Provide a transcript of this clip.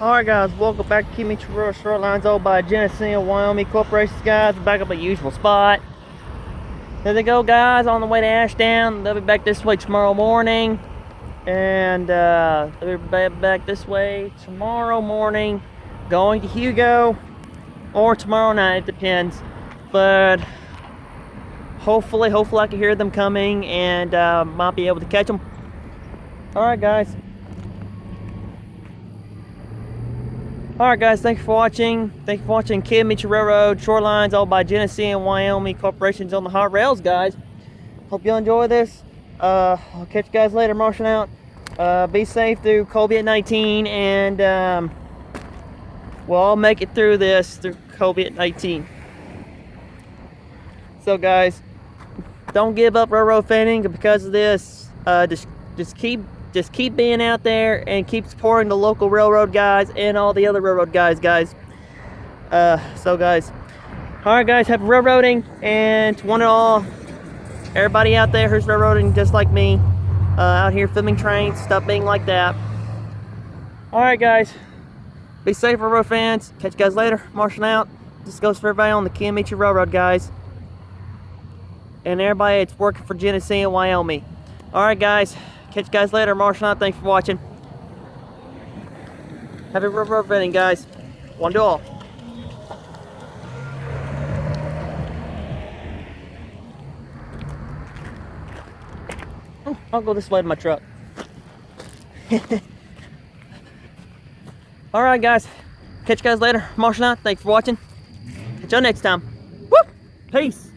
Alright guys, welcome back to Kiamichi Rural Short Lines owned by Genesee and Wyoming Corporations, guys. Back up a usual spot. There they go, guys, on the way to Ashdown. They'll be back this way tomorrow morning. And they'll be back this way tomorrow morning, going to Hugo, or tomorrow night, it depends. But hopefully I can hear them coming and might be able to catch them. Alright guys. Alright guys, thanks for watching. Thank you for watching Kiamichi Railroad Shorelines owned by Genesee and Wyoming Corporations on the hot rails, guys. Hope you enjoy this. I'll catch you guys later. Marshing out. Be safe through COVID-19, and we'll all make it through this, through COVID-19. So guys, don't give up railroad fanning because of this. Just keep being out there and keep supporting the local railroad guys and all the other railroad guys. So guys, alright guys, happy railroading, and to one and all, everybody out there who's railroading just like me, out here filming trains, stuff being like that. Alright guys, be safe, railroad fans. Catch you guys later. Marshing out. This goes for everybody on the Kiamichi Railroad, guys, and everybody that's working for Genesee and Wyoming. Alright guys, catch you guys later. Marshall out. Thanks for watching. Happy railroad vetting, guys. One to all. I'll go this way to my truck. Alright guys, catch you guys later. Marshall out. Thanks for watching. Catch you next time. Woo! Peace.